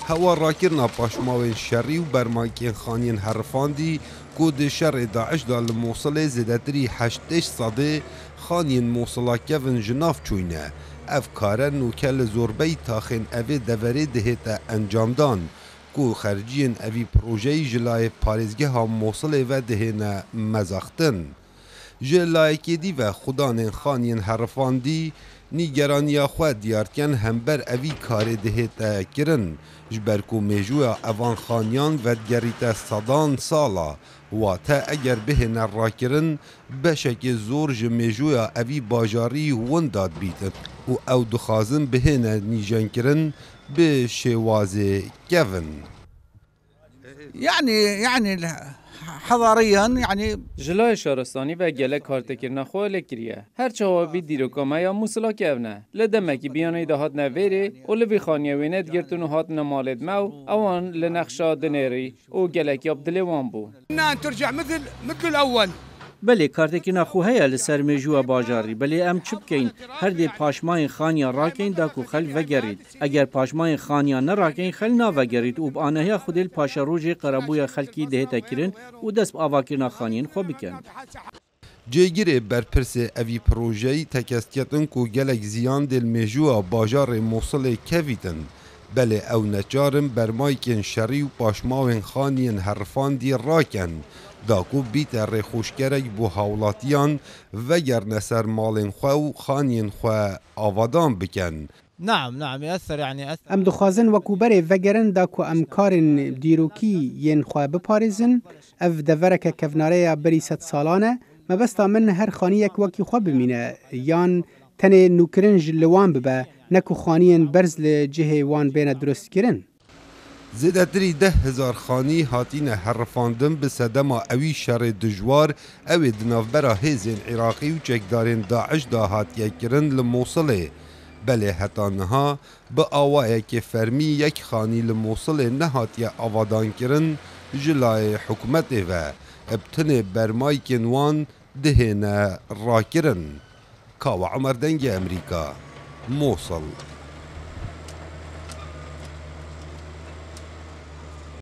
هوا راکرنا پاشماوین شری و برمایکین خانین هرفاندی کود شر داعش دا لموصل زدتری 8 صده خانین موصلا کفن جناف چوینه اف کاره نوکل زوربی تاخین اوی دوره دهتا انجام دان کو خرجین اوی پروژهی جلای پارزگه ها موصل و دهنه مزاختن جلای کدی و خدان خانین هرفاندی نیگرانیا خود دیارتکن همبر اوی کار دهتا کرن جبرکو میجویا اوان خانیان و گریت صدان سالا و تا اگر بهن راکرن بشک زور جمیجویا اوی باجاری ونداد بیتن و او دخازن بهن نیجان کرن به شواز کفن يعني حضاريا يعني جلای شارستانی و گله کارتکرنا خواه لکریه هر چاوی دیروکامه یا موسلا کهونه لدمکی بیانه ده هات نویره و لوی خانیه وینت گرتون هات نمالد مو اوان لنخشا دنیری و گله کیاب دلیوان بو ترجع مثل الأول. بله کارتکرنا خو هيا لسر میجوه باجاری بله ام چپ کین هر دی پاشمای خانیا راکین دا کو خل وگرید اگر پاشمای خانیا نراکین خل نا وگرید و بانه خودل پاشا روج قربوی خلکی ده تکرین و دست آواکرنا خانین خو بکن جێگیرێ بەرپرسێ ئەوی پرۆژەی تەکەستکردن و gelek ziyan dil mêjûya bajarê Mosulê kevîtin belê ew neçarin bermayekên şerî û paşmawên xaniyên herfandî rakin da ku bîte rêxuşgerek bû hawlatiyan vegerne ser malên xwe û xaniyên xwe avadan bikin. نعم يأثر يعني ام دخوازن وکوبر وگرن دا کو امکارن دیروکی ین خواه بپارزن اف دورک کفناره بری 100 سالانه مبستا من هر خانی یک وکی خواه بمینه یان تنه نوکرنج لوان ببه نکو خانین برز لجه وان بین درست کرن زیدتری 10,000 خانی هاتین هرفاندن به صدما اوی شر دجوار اوی دنافبرا هیزین عراقی و چکدارین داعش دا هاتیه کرن لموصله بله حتی نها به آوائه که فرمی یک خانی لموصل نهاتیه آوادان کرن جلای حکومت و ابتن برمای کنوان دهنه را کرن. کاو عمر دنگ امریکا موصل.